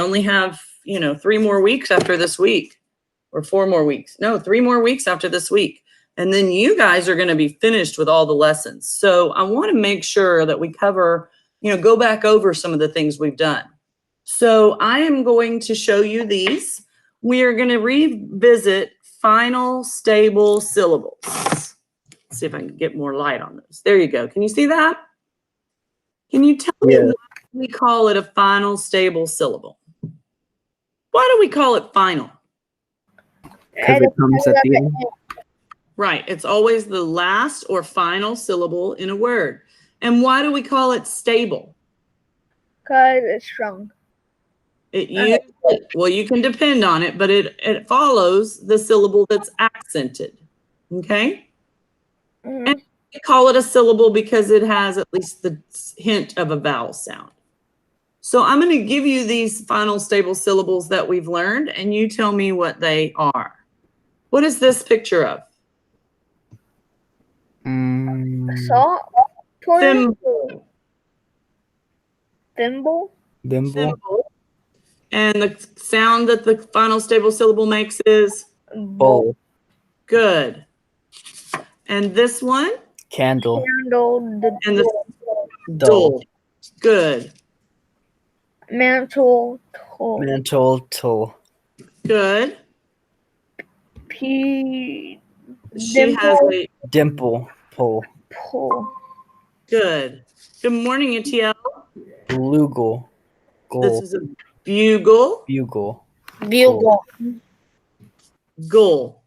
only have, 3 more weeks after this week, or 4 more weeks. No, 3 more weeks after this week. And then you guys are going to be finished with all the lessons. So I want to make sure that we cover, go back over some of the things we've done. So I am going to show you these. We are going to revisit final stable syllables. Let's see if I can get more light on those. There you go. Can you see that? Can you tell me why we call it a final stable syllable? Why do we call it final? Because it comes at the end. Right. It's always the last or final syllable in a word. And why do we call it stable? Because it's strong. Well, you can depend on it, but it follows the syllable that's accented. Okay? Mm-hmm. And we call it a syllable because it has at least the hint of a vowel sound. So I'm going to give you these final stable syllables that we've learned, and you tell me what they are. What is this picture of? Salt. Thimble. Thimble. Thimble. And the sound that the final stable syllable makes is? Bowl. Good. And this one? Candle. Candle. And the dull. Good. Mantle. Tool. Mantle. Tool. Good. She has a dimple. Pole. Pull. Good. Good morning, ETL. Bugle. This is a bugle. Bugle. Bugle. Gull.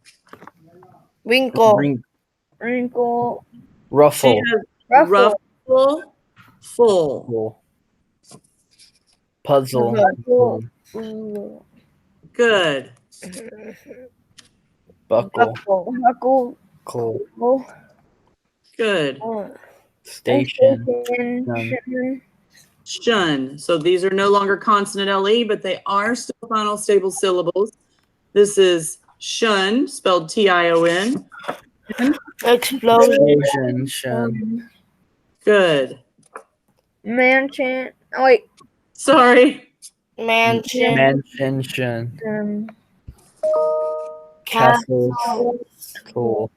Wrinkle. Wrinkle. Ruffle. Ruffle. Full. Puzzle. Good. Buckle. Buckle. Coal. Good. Station. Shun. So these are no longer consonant LE, but they are still final stable syllables. This is shun, spelled TION. Explosion. Shun. Good. Mansion. Oh, wait. Sorry. Mansion. Mansion. Castle. Cool.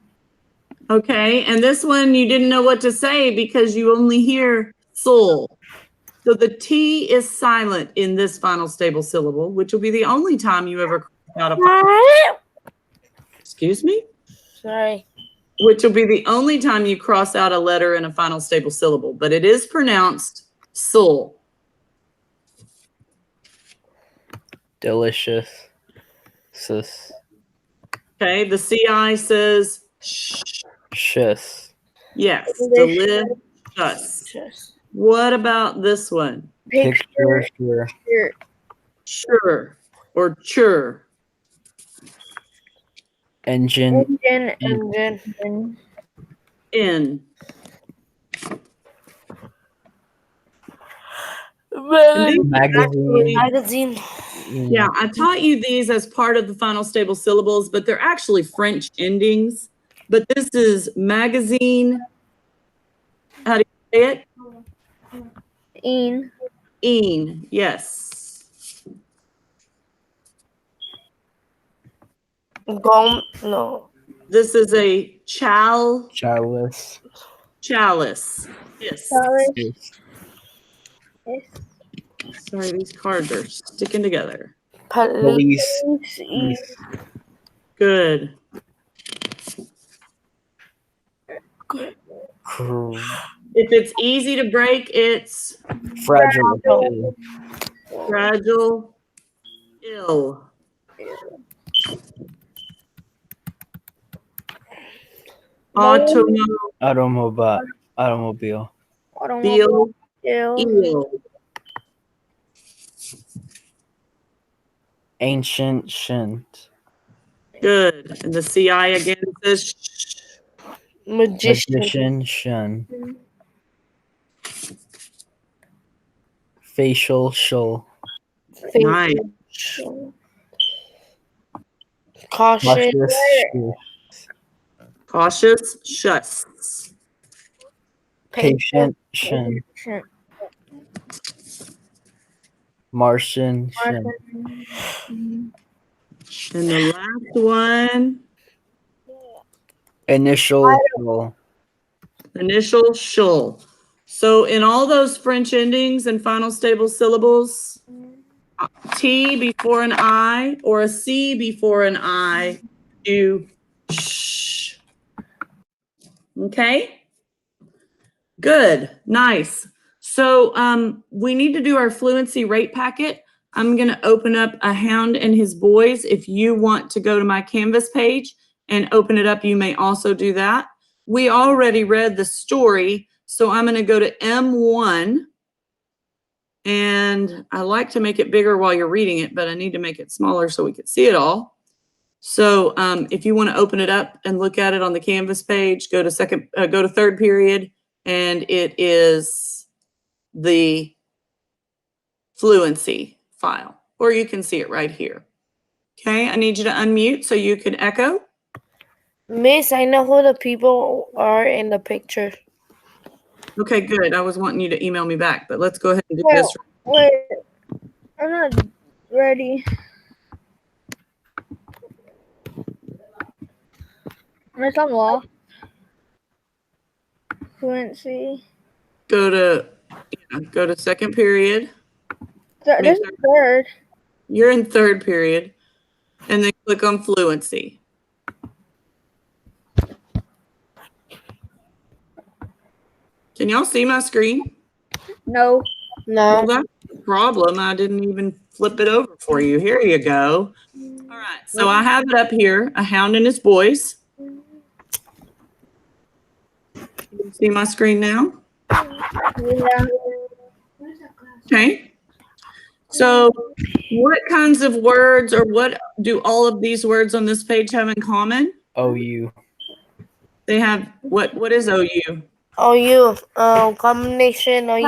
Okay, and this one you didn't know what to say because you only hear soul. So the T is silent in this final stable syllable, which will be the only time you ever cross out a Excuse me? Sorry. Which will be the only time you cross out a letter in a final stable syllable, but it is pronounced soul. Delicious. Okay, the CI says Shush. yes, delicious. What about this one? Picture. Sure or chur. Engine. In. Magazine. Yeah, I taught you these as part of the final stable syllables, but they're actually French endings. But this is magazine. How do you say it? Een, yes. No. This is a Chalice. Yes. Sorry, these cards are sticking together. Police. Good. If it's easy to break, it's fragile. Ill. Automobile. Ill. Ancient. Good. And the CI again says Magician. Shun. Facial. Nice. Cautious. Shuts. Patient. Shun. Martian, shin. Martian. And the last one, Initial, shul. initial shul. So in all those French endings and final stable syllables, T before an I or a C before an I, do shh. Okay? Good. Nice. So we need to do our fluency rate packet. I'm going to open up A Hound and His Boys. If you want to go to my Canvas page and open it up, you may also do that. We already read the story, so I'm going to go to M1. And I like to make it bigger while you're reading it, but I need to make it smaller so we can see it all. So if you want to open it up and look at it on the Canvas page, go to third period, and it is the fluency file, or you can see it right here. Okay, I need you to unmute so you can echo. Miss, I know who the people are in the picture. Okay, good. I was wanting you to email me back, but let's go ahead and do Well, this. wait, I'm not ready. Miss, I'm lost. Fluency. Go to second period. This is third. You're in third period, and then click on fluency. Can y'all see my screen? No. Well, No. that's the problem. I didn't even flip it over for you. Here you go. All right, so I have it up here, A Hound and His Boys. You see my screen now? Yeah. Okay. So what kinds of words, or what do all of these words on this page have in common? OU. They have, what is OU? OU. Combination OU.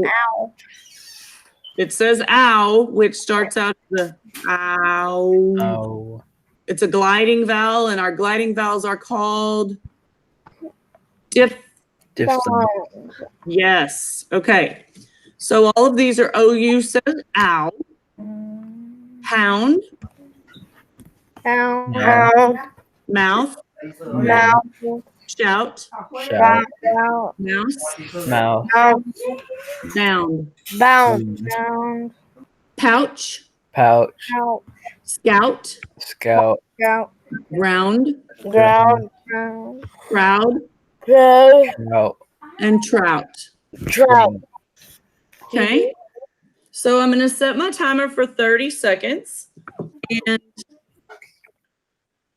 Ow. It says ow, which starts out as the ow. Oh. It's a gliding vowel, and our gliding vowels are called Diphthong. Yes. Okay. So all of these are OU, says ow. Hound, Ow. Hound. mouth, Mouth. shout, Shout. Out. mouse, Mouth. bound, Bound. Down. pouch, Pouch. Out. scout, Scout. Out. round, Ground. Down. crowd, Crow. Trout. and trout. Trout. Okay. So I'm going to set my timer for 30 seconds. And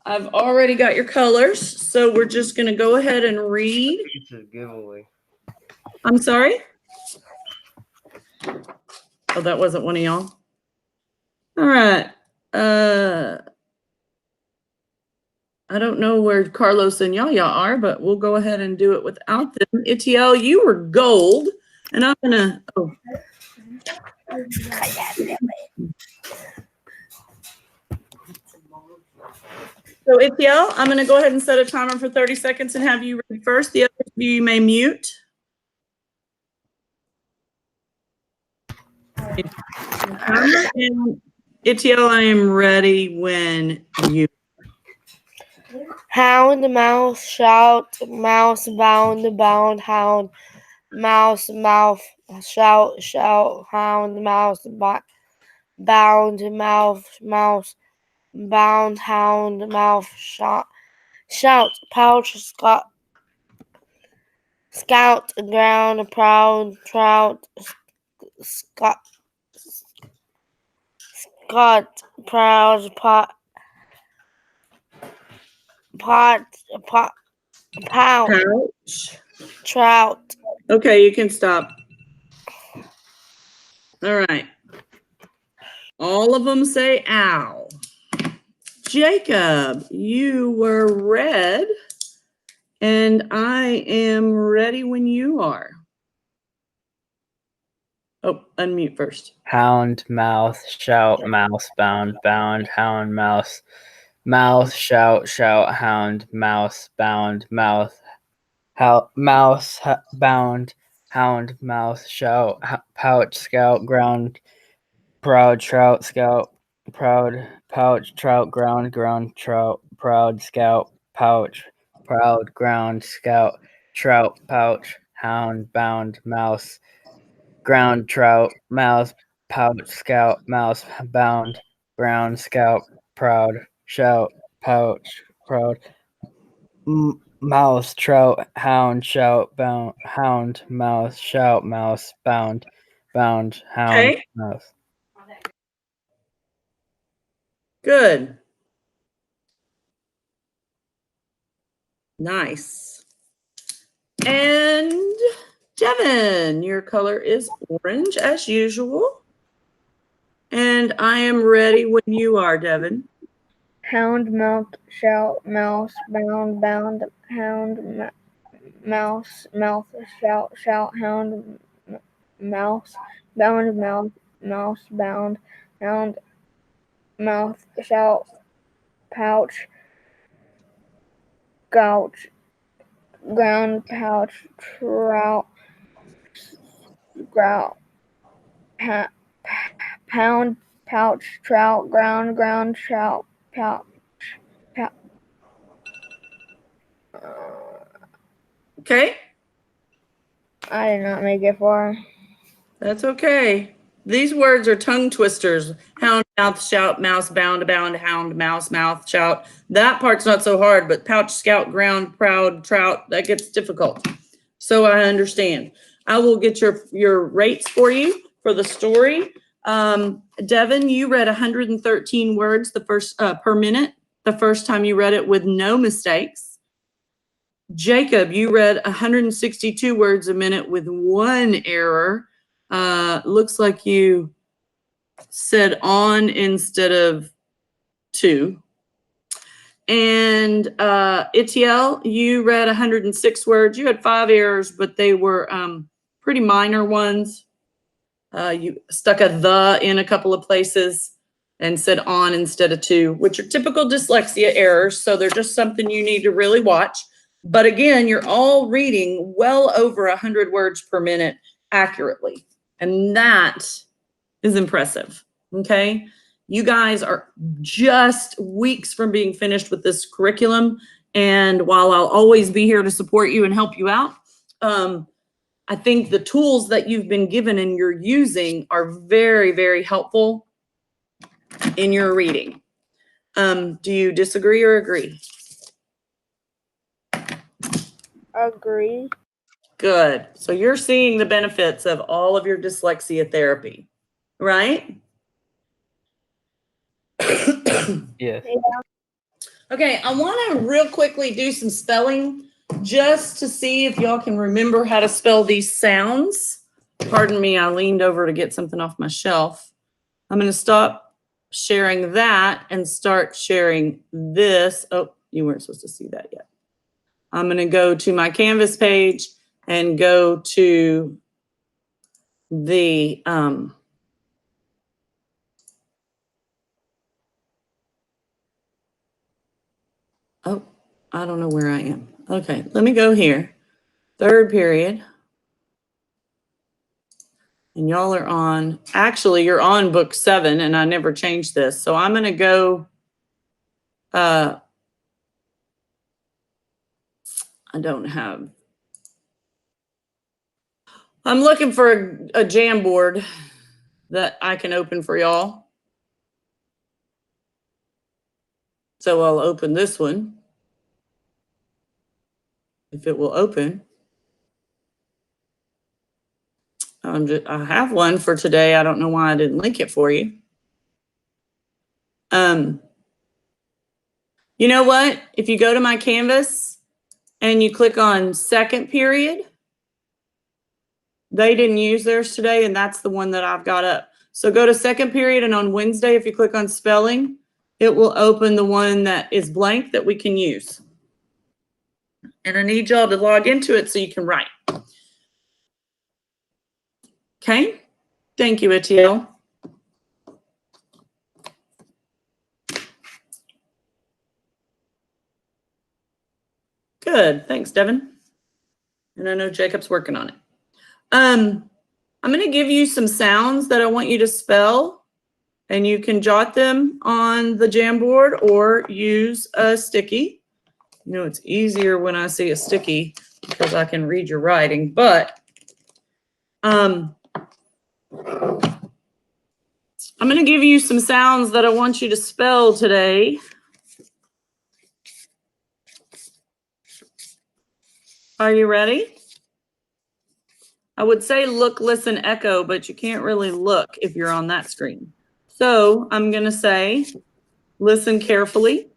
I've already got your colors. So we're just going to go ahead and read. It's a giveaway. I'm sorry? Oh, that wasn't one of y'all. All right. I don't know where Carlos and Yaya are, but we'll go ahead and do it without them. Itiel, you were gold, and I'm gonna. Oh. So Itiel, I'm gonna go ahead and set a timer for 30 seconds and have you read first. The others of you may mute. And Itiel, I am ready when you. Hound, mouse, shout, mouse, bound, bound, hound, mouse, mouth, shout, shout, hound, mouse, bound, mouth, mouse, bound, hound, mouth, shout, pouch, scout, ground, proud, trout, scott, proud, pot, pound, Pouch. trout. Okay, you can stop. All right. All of them say ow. Jacob, you were red, and I am ready when you are. Oh, unmute first. Hound, mouth, shout, mouse, bound, bound, hound, mouse, mouth, shout, shout, hound, mouse, bound, mouth, bound, hound, mouse, shout, pouch, scout, ground, proud, trout, scout, proud, pouch, trout, ground, ground, trout, proud, scout, pouch, proud, ground, scout, trout, pouch, hound, bound, mouse, ground, trout, mouse, pouch, scout, mouse, bound, ground, scout, proud, shout, pouch, proud, mouse, trout, hound, shout, bound, hound, mouse, shout, mouse, bound, bound, hound, Okay, mouse. good. Nice. And Devin, your color is orange as usual. And I am ready when you are, Devin. Hound, mouse, shout, mouse, bound, bound, hound, mouse, mouth, shout, shout, hound, mouse, bound, mouth, mouse, bound, hound, mouth, shout, pouch, gouch, ground, pouch, trout, grout, pound, pouch, trout, ground, ground, trout, pouch, pouch. Okay, I did not make it far. that's okay. These words are tongue twisters. Hound, mouth, shout, mouse, bound, bound, hound, mouse, mouth, shout. That part's not so hard, but pouch, scout, ground, proud, trout, that gets difficult. So I understand. I will get your rates for you for the story. Devin, you read 113 words the first per minute the first time you read it with no mistakes. Jacob, you read 162 words a minute with one error. Looks like you said on instead of to. And Itiel, you read 106 words. You had 5 errors, but they were pretty minor ones. You stuck a the in a couple of places and said on instead of to, which are typical dyslexia errors. So they're just something you need to really watch. But again, you're all reading well over 100 words per minute accurately. And that is impressive. Okay. You guys are just weeks from being finished with this curriculum. And while I'll always be here to support you and help you out, I think the tools that you've been given and you're using are very, very helpful in your reading. Do you disagree or agree? Agree. Good. So you're seeing the benefits of all of your dyslexia therapy, right? Yes. Okay, I want to real quickly do some spelling just to see if y'all can remember how to spell these sounds. Pardon me, I leaned over to get something off my shelf. I'm going to stop sharing that and start sharing this. Oh, you weren't supposed to see that yet. I'm going to go to my Canvas page and go to the oh, I don't know where I am. Okay, let me go here. Third period. And y'all are on, actually, you're on book 7, and I never changed this. So I'm going to go, I don't have, I'm looking for a Jamboard that I can open for y'all. So I'll open this one. If it will open. I have one for today. I don't know why I didn't link it for you. You know what? If you go to my Canvas and you click on second period, they didn't use theirs today, and that's the one that I've got up. So go to second period, and on Wednesday, if you click on spelling, it will open the one that is blank that we can use. And I need y'all to log into it so you can write. Okay? Thank you, Atiel. Good. Thanks, Devin. And I know Jacob's working on it. I'm going to give you some sounds that I want you to spell. And you can jot them on the Jamboard or use a sticky. You know, it's easier when I see a sticky because I can read your writing, but I'm going to give you some sounds that I want you to spell today. Are you ready? I would say look, listen, echo, but you can't really look if you're on that screen. So I'm going to say, listen carefully.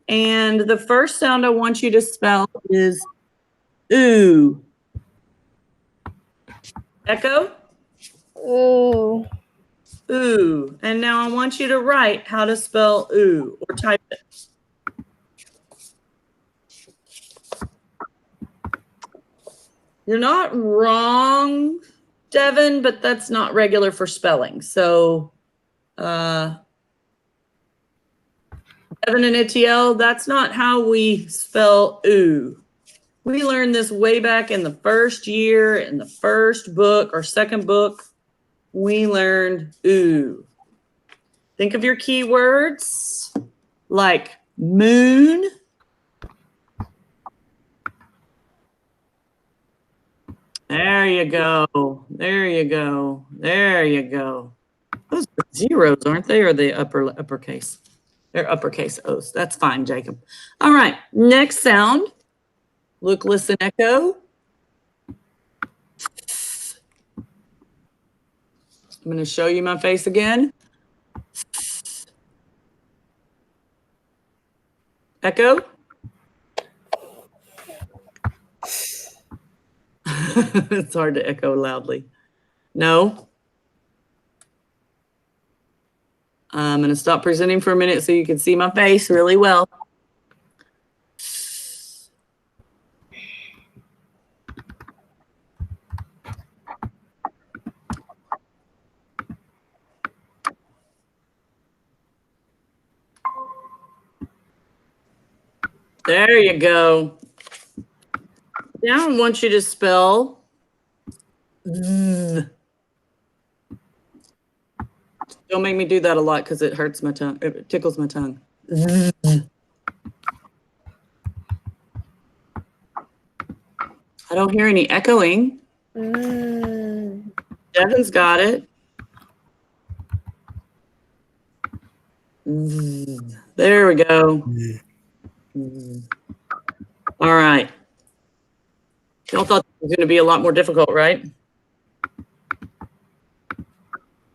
And the first sound I want you to spell is ooh. Echo? Ooh. Ooh. And now I want you to write how to spell ooh or type it. You're not wrong, Devin, but that's not regular for spelling. So, Devin and Itiel, that's not how we spell ooh. We learned this way back in the first year, in the first book or second book. We learned ooh. Think of your keywords like moon. There you go. There you go. There you go. Those are zeros, aren't they? Or the uppercase? They're uppercase O's. That's fine, Jacob. All right. Next sound. Look, listen, echo. I'm going to show you my face again. Echo. It's hard to echo loudly. No. I'm going to stop presenting for a minute so you can see my face really well. There you go. Now I want you to spell z. Don't make me do that a lot because it hurts my tongue. It tickles my tongue. Z. I don't hear any echoing. Devin's got it. Z. There we go. Z. All right. Y'all thought it was going to be a lot more difficult, right?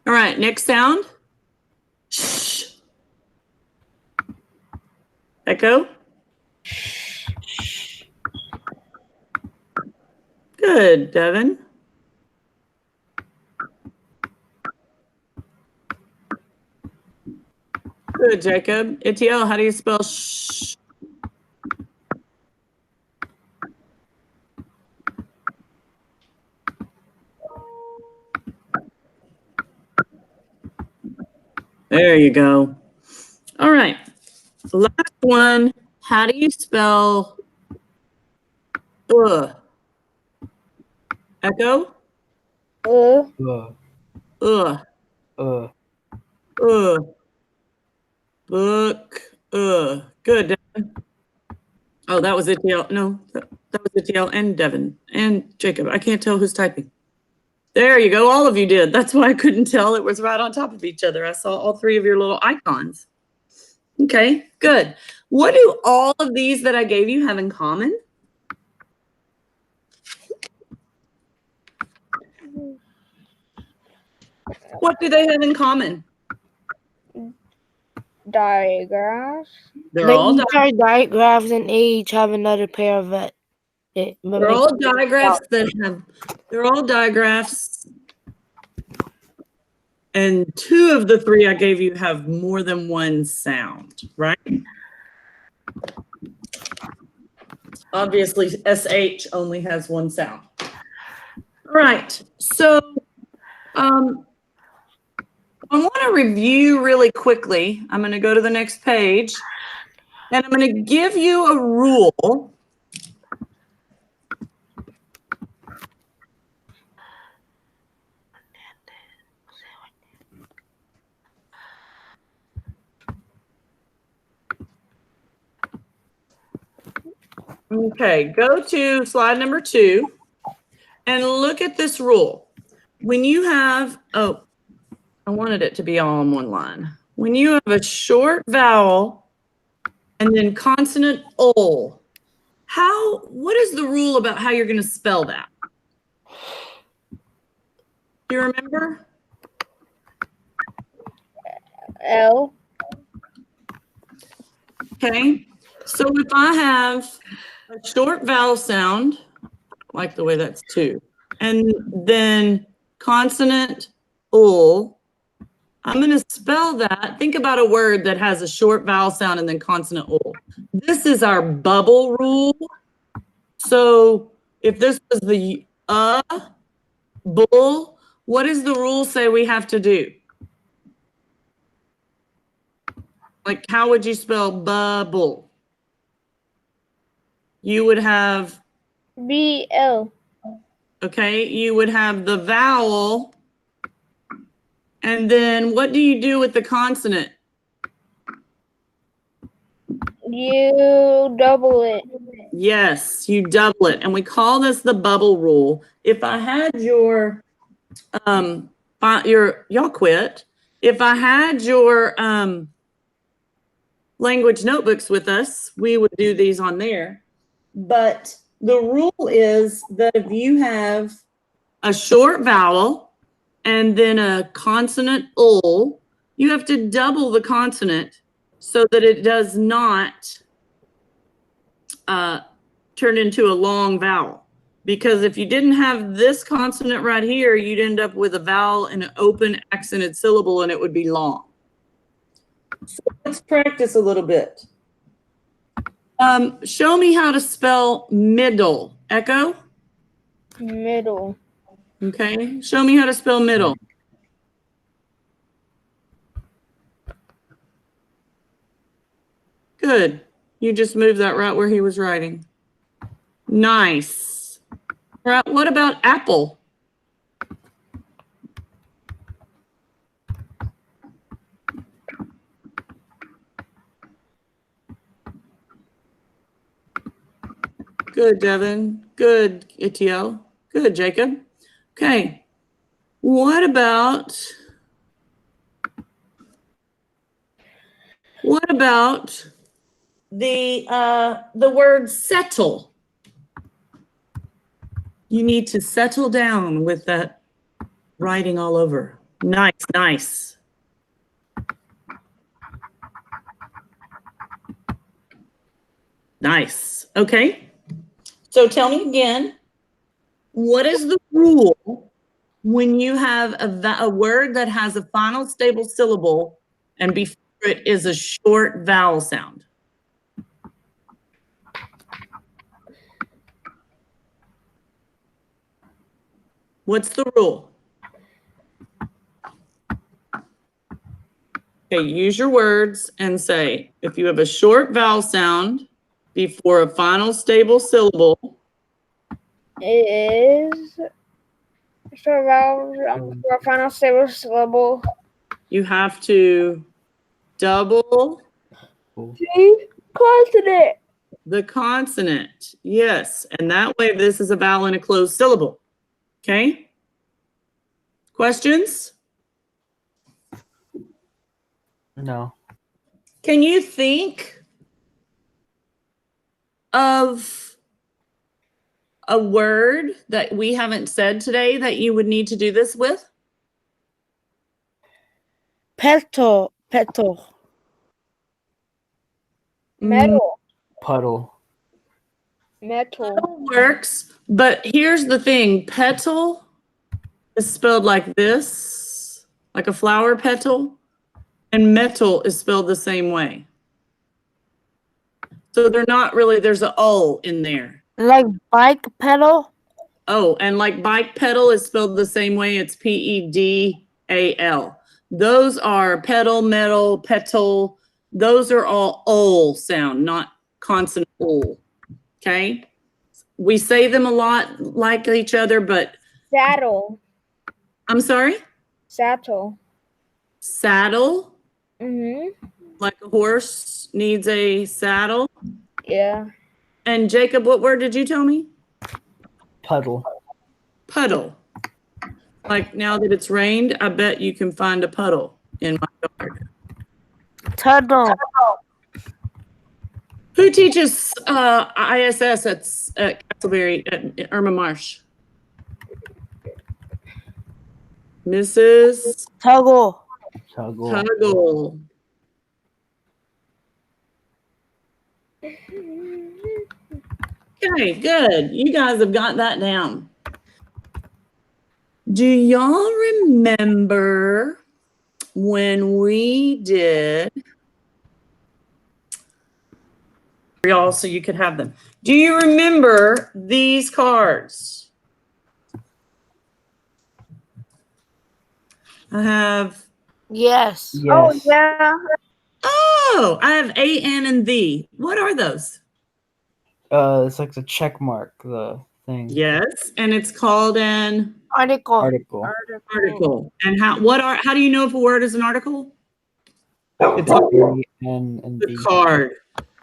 All right, next sound. Shh. Echo. Good, Devin. Good, Jacob. Itiel, how do you spell shh? There you go. All right. Last one. How do you spell Echo? Ugh. Book. Good. Devin. Oh, that was Itiel. No, that was Itiel and Devin and Jacob. I can't tell who's typing. There you go. All of you did. That's why I couldn't tell. It was right on top of each other. I saw all three of your little icons. Okay, good. What do all of these that I gave you have in common? What do they have in common? Digraphs. They're all digraphs and each have another pair of it. They're all digraphs that have. They're all digraphs, and two of the three I gave you have more than one sound, right? Obviously, SH only has one sound. All right, so I want to review really quickly. I'm going to go to the next page, and I'm going to give you a rule. Okay, go to slide number 2 and look at this rule. When you have, oh, I wanted it to be all in one line. When you have a short vowel and then consonant ol, what is the rule about how you're going to spell that? Do you remember? L. Okay, so if I have a short vowel sound, I like the way that's 2, and then consonant ul, I'm going to spell that. Think about a word that has a short vowel sound and then consonant ul. This is our bubble rule. So if this was the bull, what does the rule say we have to do? Like, how would you spell bubble? You would have, BL. okay, you would have the vowel. And then what do you do with the consonant? You double it. Yes, you double it. And we call this the bubble rule. If I had y'all quit. If I had your language notebooks with us, we would do these on there. But the rule is that if you have a short vowel and then a consonant ul, you have to double the consonant so that it does not turn into a long vowel. Because if you didn't have this consonant right here, you'd end up with a vowel and an open accented syllable and it would be long. So let's practice a little bit. Show me how to spell middle. Echo? Middle. Okay, show me how to spell middle. Good. You just moved that right where he was writing. Nice. Right, what about apple? Good, Devin. Good, Itiel. Good, Jacob. Okay. What about the word settle? You need to settle down with that writing all over. Nice, nice. Nice. Okay. So tell me again, what is the rule when you have a word that has a final stable syllable and before it is a short vowel sound? What's the rule? Okay, use your words and say, if you have a short vowel sound before a final stable syllable, It is short vowels for a final stable syllable. you have to double Consonant. the consonant. Yes, and that way this is a vowel in a closed syllable. Okay? Questions? No. Can you think of a word that we haven't said today that you would need to do this with? Petal. Petal. Metal. Puddle. Metal. Petal works, but here's the thing. Petal is spelled like this, like a flower petal, and metal is spelled the same way. So they're not really, there's an O in there. Like bike pedal. Oh, and like bike pedal is spelled the same way. It's P-E-D-A-L. Those are pedal, metal, petal. Those are all ol sound, not consonant ol. Okay? We say them a lot like each other, but Saddle. I'm sorry? Saddle. Saddle, Mm-hmm. like a horse needs a saddle. Yeah. And Jacob, what word did you tell me? Puddle. Puddle. Like now that it's rained, I bet you can find a puddle in my yard. Tunnel. Who teaches ISS at Castleberry at Irma Marsh? Mrs. Tuggle. Tuggle. Tuggle. Okay, good. You guys have got that down. Do y'all remember when we did, y'all, so you could have them. Do you remember these cards? I have, Yes. Yes. Oh, yeah. oh, I have A, N, and the. What are those? It's like the check mark, the thing. Yes, and it's called an Article. Article. article. And how do you know if a word is an article? It's A, N, and the B. card.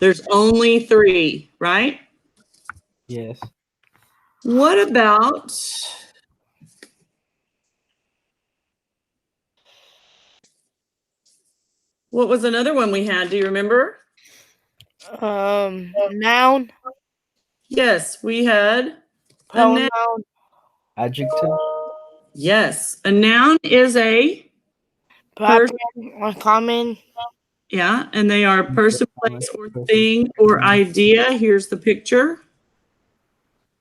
There's only 3, right? Yes. What about what was another one we had? Do you remember? Noun. Yes, we had a Pronoun. noun. Adjective. Yes, a noun is a Proper. Uncommon. yeah, and they are person, place, or Person. thing or idea. Here's the picture.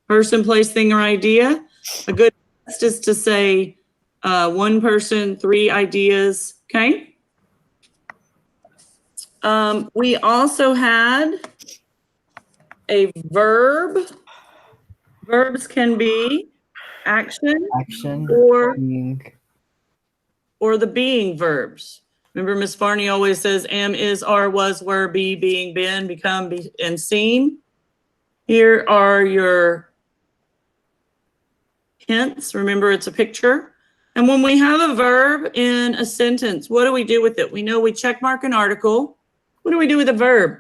Person, place, thing, or idea. A good test is to say 1 person, 3 ideas. Okay. We also had a verb. Verbs can be action Action. or Being. the being verbs. Remember, Miss Farney always says am, is, are, was, were, be, being, been, become, be, and seen. Here are your hints. Remember, it's a picture. And when we have a verb in a sentence, what do we do with it? We know we check mark an article. What do we do with a verb?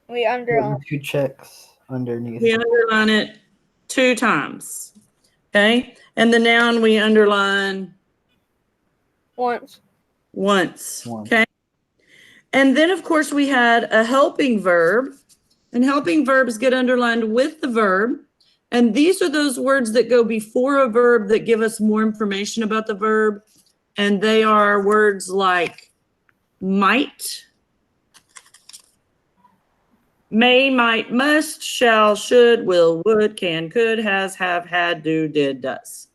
We underline. 2 checks underneath. We underline it 2 times. Okay. And the noun we underline Once. once. Okay. And then, of course, we had a helping verb, and helping verbs get underlined with the verb. And these are those words that go before a verb that give us more information about the verb. And they are words like might, may, might, must, shall, should, will, would, can, could, has, have, had, do, did, does.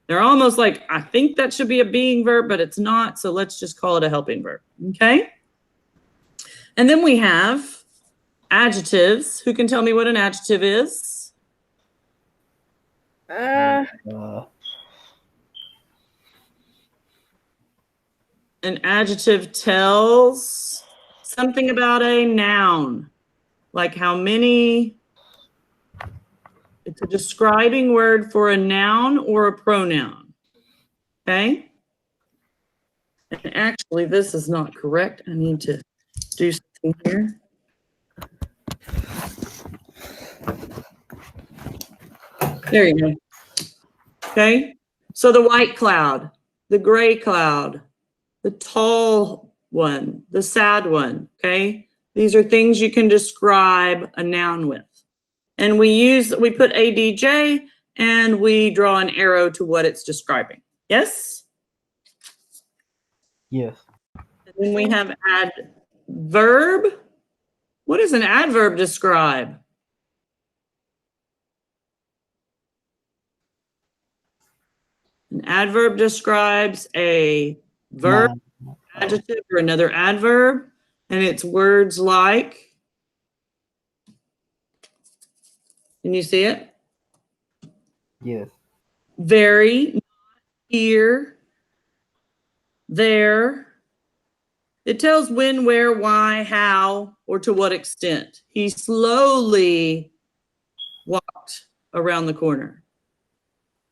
They're almost like, I think that should be a being verb, but it's not. So let's just call it a helping verb. Okay. And then we have adjectives. Who can tell me what an adjective is? Uh, An adjective tells something about a noun, like how many. It's a describing word for a noun or a pronoun. Okay. And actually, this is not correct. I need to do something here. There you go. Okay. So the white cloud, the gray cloud, the tall one, the sad one. Okay. These are things you can describe a noun with. And we put ADJ and we draw an arrow to what it's describing. Yes? yes. And then we have adverb. What does an adverb describe? An adverb describes a verb, Noun. adjective, or another adverb. And it's words like, can you see it? Yes. Very, not, here, there. It tells when, where, why, how, or to what extent. He slowly walked around the corner.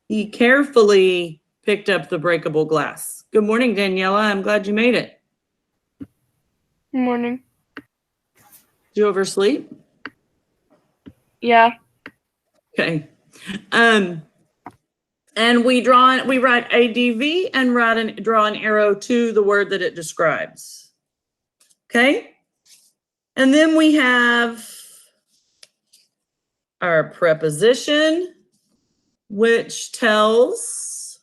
He carefully picked up the breakable glass. Good morning, Daniela. I'm glad you made it. Morning. you oversleep? Yeah. Okay. And we write ADV and draw an arrow to the word that it describes. Okay. And then we have our preposition, which tells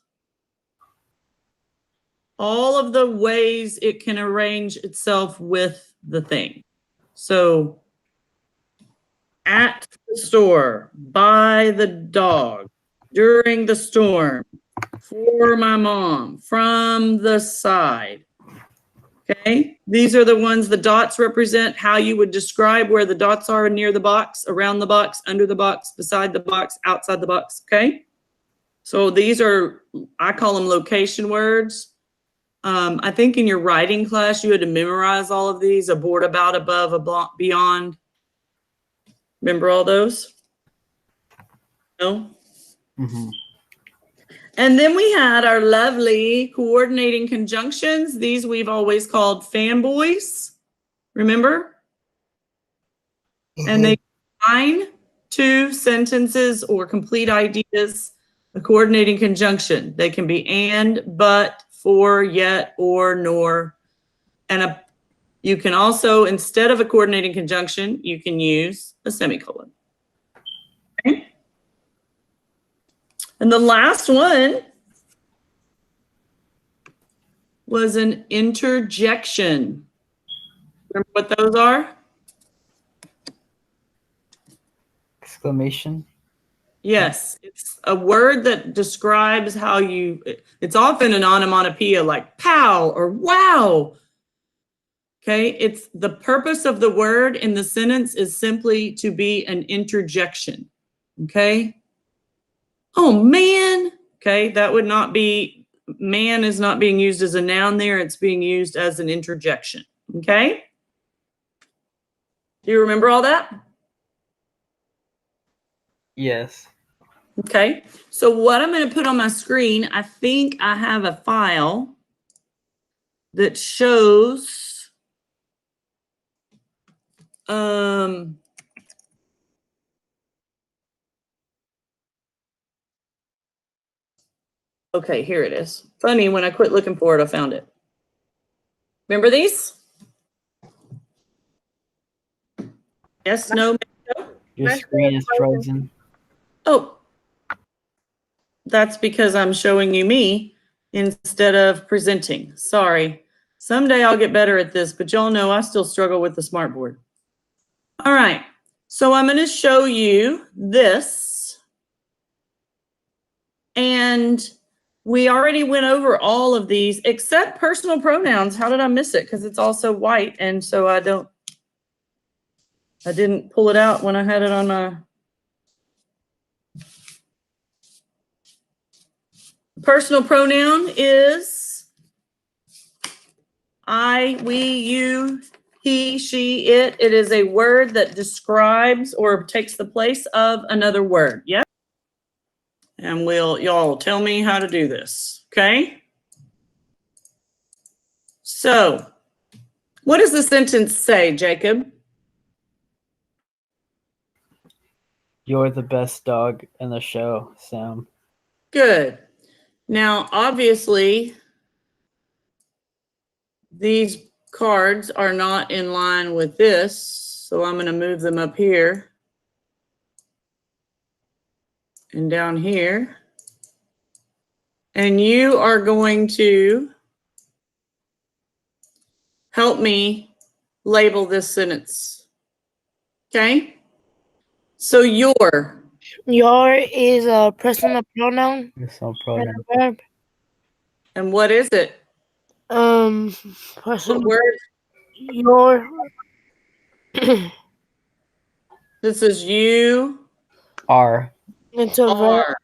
all of the ways it can arrange itself with the thing. So, at the store, by the dog, during the storm, for my mom, from the side. Okay, these are the ones the dots represent how you would describe where the dots are near the box, around the box, under the box, beside the box, outside the box. Okay, so these are, I call them location words. I think in your writing class, you had to memorize all of these, aboard, about, above, beyond. Remember all those? No? Mm-hmm. And then we had our lovely coordinating conjunctions. These we've always called fanboys. Remember? And they combine two sentences or complete ideas, a coordinating conjunction. They can be and, but, for, yet, or, nor. And you can also, instead of a coordinating conjunction, you can use a semicolon. Okay. And the last one was an interjection. Remember what those are? Exclamation. Yes, it's a word that describes how it's often an onomatopoeia like pow or wow. Okay, it's the purpose of the word in the sentence is simply to be an interjection. Okay. Oh man. Okay, that would not be, man is not being used as a noun there. It's being used as an interjection. Okay. Do you remember all that? Yes. Okay, so what I'm going to put on my screen, I think I have a file that shows okay, here it is. Funny, when I quit looking for it, I found it. Remember these? Yes, no, no? Your screen is frozen. Oh, that's because I'm showing you me instead of presenting. Sorry. Someday I'll get better at this, but y'all know I still struggle with the smartboard. All right. So I'm going to show you this. And we already went over all of these except personal pronouns. How did I miss it? Because it's also white. And so I didn't pull it out when I had it on my. Personal pronoun is I, we, you, he, she, it. It is a word that describes or takes the place of another word. Yep. And y'all tell me how to do this. Okay. So what does the sentence say, Jacob? You're the best dog in the show, Sam. Good. Now, obviously, these cards are not in line with this, so I'm going to move them up here and down here. And you are going to help me label this sentence. Okay? So your is a personal pronoun Personal and pronoun. a verb. and what is it? Personal What word? your This is you Are. it's a verb. are.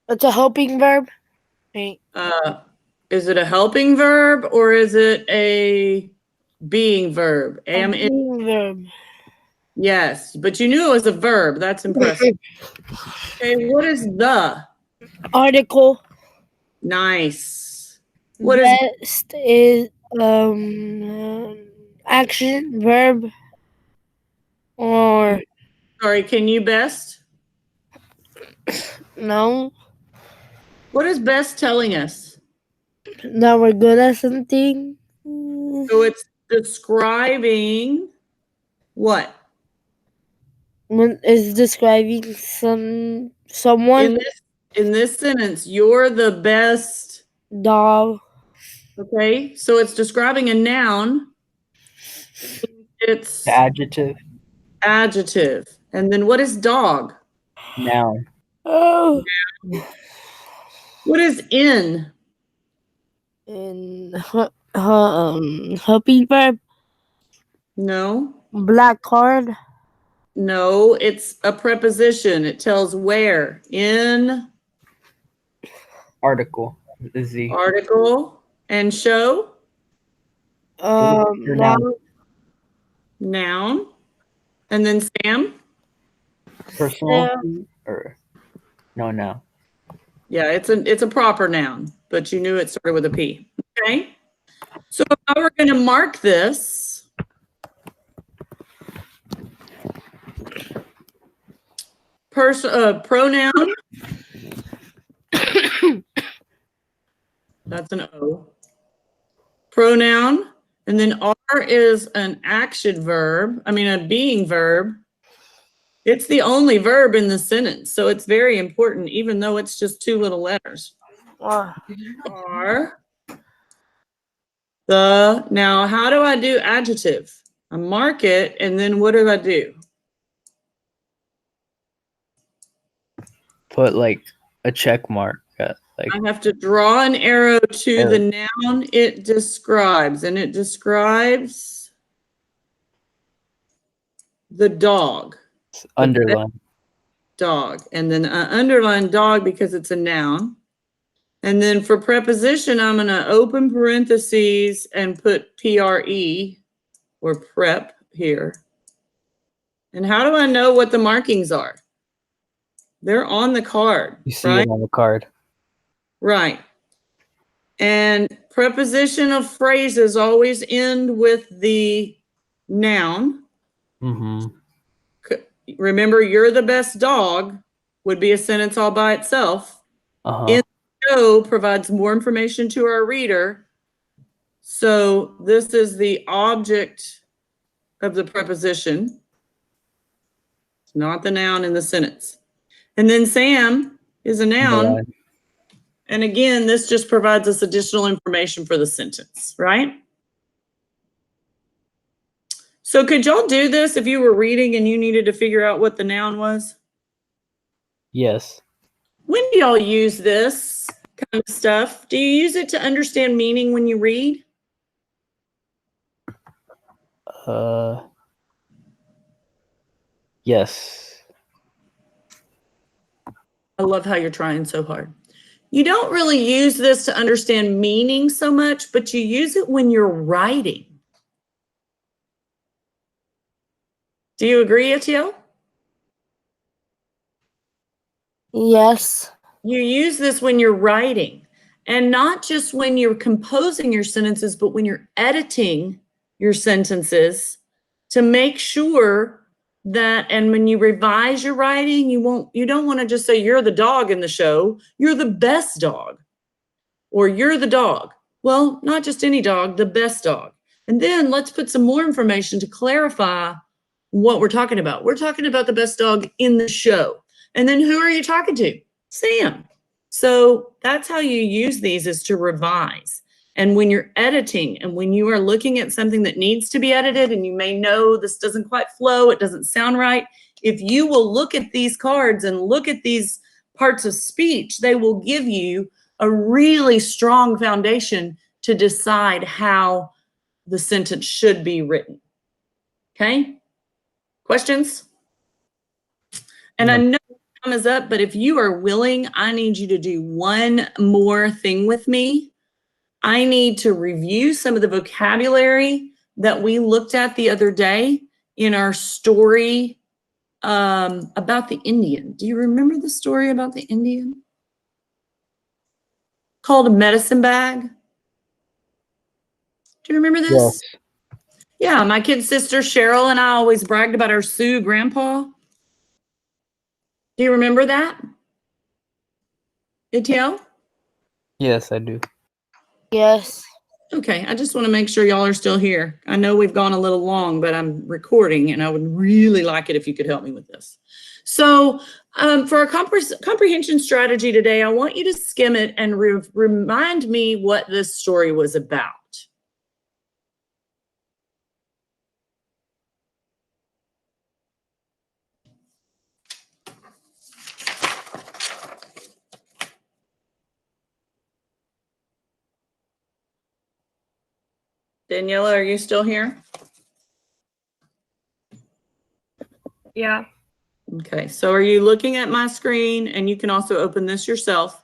It's a helping verb. Right. Is it a helping verb or is it a being verb? A being verb. Yes, but you knew it was a verb. That's impressive. Okay, what is the? Article. Nice. What is Best is action verb. Or Sorry, can you best? no, What is best telling us? that we're good at something. So it's describing what? When it's describing someone In this sentence, you're the best. dog. Okay, so it's describing a noun. It's The adjective. adjective. And then what is dog? Noun. Oh. What is in? And helping verb. No. Black card. No, it's a preposition. It tells where. In, Article. The Z. article, and show, Your noun. Noun. noun. And then Sam? Personal. Yeah. Or no noun. Yeah, it's a proper noun, but you knew it started with a P. Okay. So how we're going to mark this? Pronoun. That's an O. Pronoun. And then R is an action verb. I mean, a being verb. It's the only verb in the sentence. So it's very important, even though it's just two little letters. Are the, now how do I do adjective? I mark it, and then what do I do? Put like a check mark. Like I have to draw an arrow to the noun it describes, and it describes the dog. underline. Dog. And then I underline dog because it's a noun. And then for preposition, I'm going to open parentheses and put PRE or prep here. And how do I know what the markings are? They're on the card. You see right? it on the card. Right. And prepositional phrases always end with the noun. Mm-hmm. Remember, you're the best dog would be a sentence all by itself. Uh-huh. In the show provides more information to our reader. So this is the object of the preposition. It's not the noun in the sentence. And then Sam is a noun. Underline. And again, this just provides us additional information for the sentence, right? So could y'all do this if you were reading and you needed to figure out what the noun was? Yes. When do y'all use this kind of stuff? Do you use it to understand meaning when you read? Yes. I love how you're trying so hard. You don't really use this to understand meaning so much, but you use it when you're writing. Do you agree, Etiel? Yes. You use this when you're writing, and not just when you're composing your sentences, but when you're editing your sentences to make sure that, and when you revise your writing, you don't want to just say you're the dog in the show, you're the best dog, or you're the dog. Well, not just any dog, the best dog. And then let's put some more information to clarify what we're talking about. We're talking about the best dog in the show. And then who are you talking to? Sam. So that's how you use these, is to revise. And when you're editing and when you are looking at something that needs to be edited and you may know this doesn't quite flow, it doesn't sound right, if you will look at these cards and look at these parts of speech, they will give you a really strong foundation to decide how the sentence should be written. Okay? Questions? And I know time is up, but if you are willing, I need you to do one more thing with me. I need to review some of the vocabulary that we looked at the other day in our story about the Indian. Do you remember the story about the Indian? Called a medicine bag. Do you remember this? Yes. Yeah, my kid sister Cheryl and I always bragged about our Sioux grandpa. Do you remember that? ETL? Yes, I do. Yes. Okay, I just want to make sure y'all are still here. I know we've gone a little long, but I'm recording and I would really like it if you could help me with this. So for our comprehension strategy today, I want you to skim it and remind me what this story was about. Daniela, are you still here? Yeah. Okay, so are you looking at my screen? And you can also open this yourself.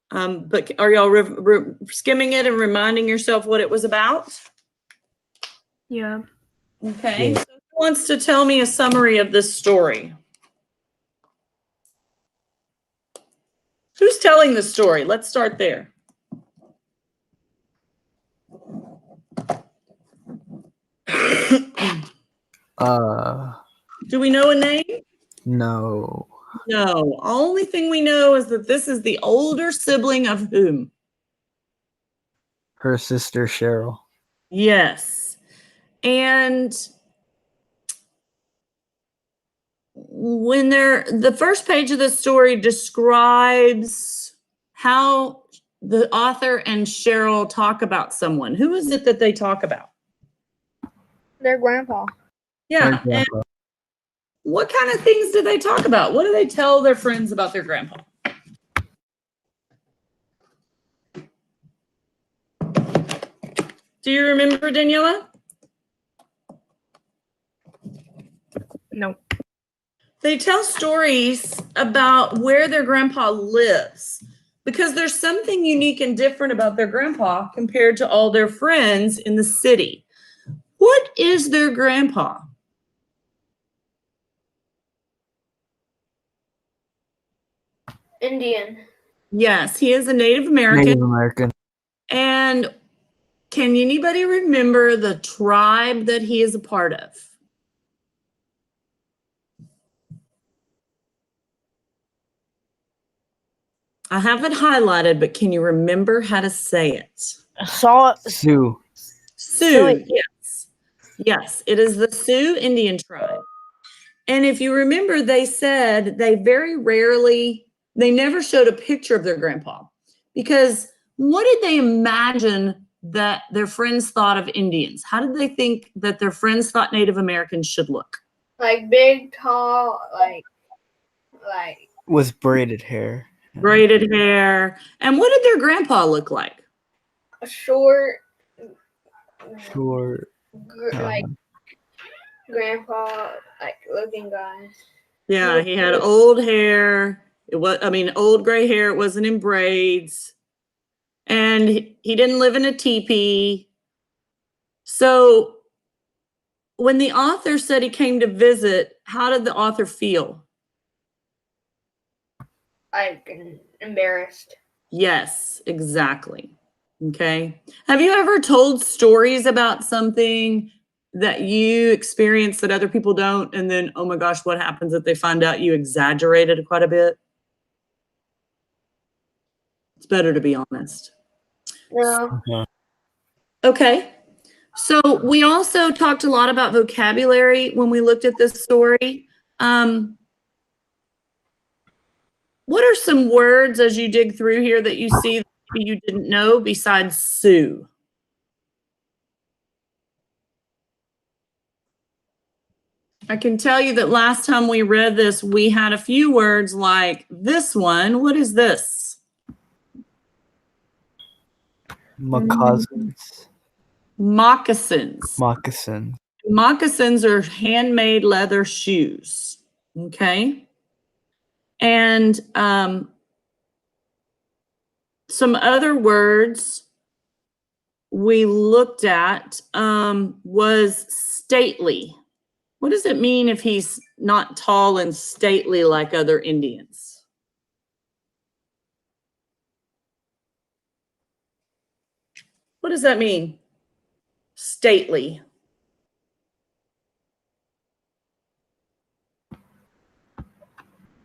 But are y'all skimming it and reminding yourself what it was about? Yeah. Okay, Yeah. so who wants to tell me a summary of this story? Who's telling the story? Let's start there. Do we know a name? No. No. Only thing we know is that this is the older sibling of whom? Her sister Cheryl. Yes. And when the first page of the story describes how the author and Cheryl talk about someone. Who is it that they talk about? Their grandpa. Yeah. Her And grandpa. what kind of things do they talk about? What do they tell their friends about their grandpa? Do you remember, Daniela? No. They tell stories about where their grandpa lives because there's something unique and different about their grandpa compared to all their friends in the city. What is their grandpa? Indian. Yes, he is a Native American. Native American. And can anybody remember the tribe that he is a part of? I have it highlighted, but can you remember how to say it? Saw Sioux. Sioux, yes. Yes, it is the Sioux Indian tribe. And if you remember, they said they never showed a picture of their grandpa because what did they imagine that their friends thought of Indians? How did they think that their friends thought Native Americans should look? Like big, tall, like With braided hair. Braided hair. And what did their grandpa look like? short, Short. like grandpa, like looking guy. Yeah, he had old hair. Old gray hair. It wasn't in braids. And he didn't live in a teepee. So when the author said he came to visit, how did the author feel? Like embarrassed. Yes, exactly. Okay. Have you ever told stories about something that you experienced that other people don't? And then, oh my gosh, what happens if they find out you exaggerated quite a bit? It's better to be honest. No. Okay. So we also talked a lot about vocabulary when we looked at this story. What are some words as you dig through here that you see that you didn't know besides Sue? I can tell you that last time we read this, we had a few words like this one. What is this? Moccasins. Moccasins. Moccasin. Moccasins are handmade leather shoes. Okay. And some other words we looked at was stately. What does it mean if he's not tall and stately like other Indians? What does that mean? Stately.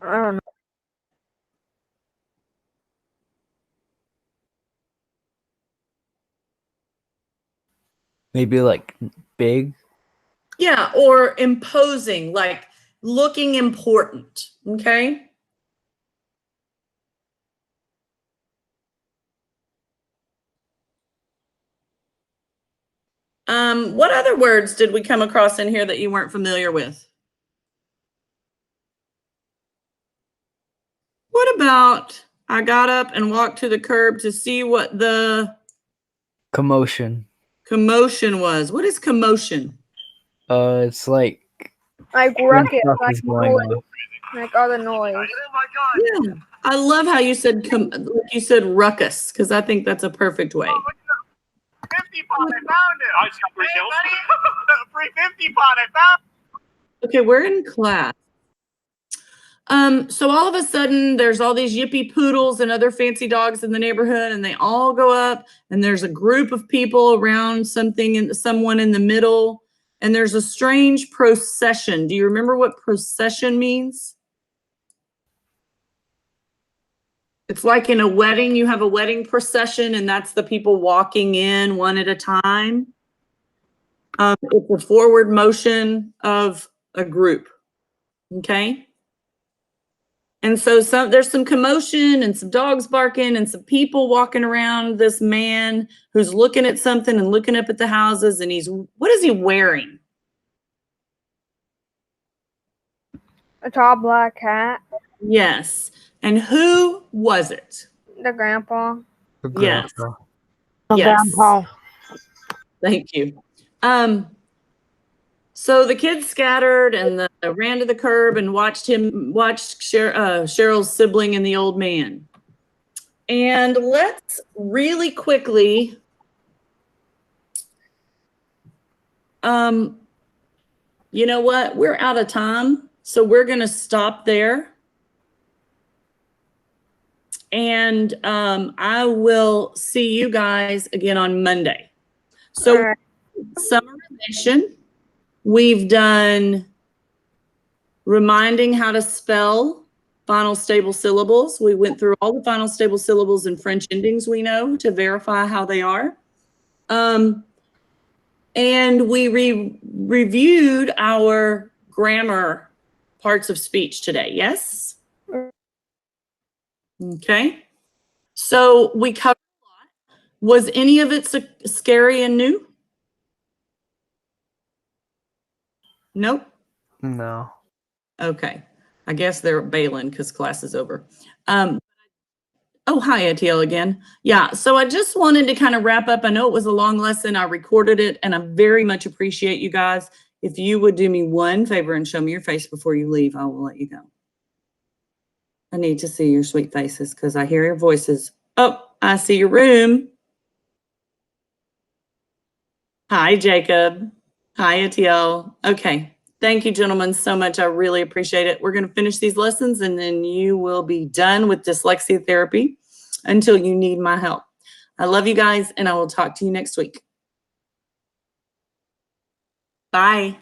I don't know. Maybe like big. Yeah, or imposing, like looking important. Okay. What other words did we come across in here that you weren't familiar with? What about I got up and walked to the curb to see what the Commotion. commotion was? What is commotion? It's like Like when ruckus, stuff like is going noise, on. like other noise. Yeah. I love how you said ruckus, because I think that's a perfect way. 50 pot, I found it. I just got free kills. Free 50 pot, I found it. Okay, we're in class. So all of a sudden there's all these yippy poodles and other fancy dogs in the neighborhood, and they all go up, and there's a group of people around something and someone in the middle, and there's a strange procession. Do you remember what procession means? It's like in a wedding, you have a wedding procession, and that's the people walking in one at a time. It's a forward motion of a group. Okay. And so there's some commotion and some dogs barking and some people walking around this man who's looking at something and looking up at the houses, and what is he wearing? A tall black hat. Yes. And who was it? The grandpa. Yes. Grandpa. Yes. Grandpa. Thank you. So the kids scattered and ran to the curb and watched Cheryl's sibling and the old man. And let's really quickly, you know what? We're out of time, so we're going to stop there. And I will see you guys again on Monday. So All right. summarization, we've done reminding how to spell final stable syllables. We went through all the final stable syllables and French endings we know to verify how they are. And we reviewed our grammar parts of speech today, yes? Okay. So we covered a lot. Was any of it scary and new? Nope. No. Okay. I guess they're bailing because class is over. Oh, hi, ATL again. Yeah, so I just wanted to kind of wrap up. I know it was a long lesson. I recorded it, and I very much appreciate you guys. If you would do me one favor and show me your face before you leave, I will let you go. I need to see your sweet faces because I hear your voices. Oh, I see your room. Hi, Jacob. Hi, ATL. Okay. Thank you, gentlemen, so much. I really appreciate it. We're going to finish these lessons, and then you will be done with dyslexia therapy until you need my help. I love you guys, and I will talk to you next week. Bye.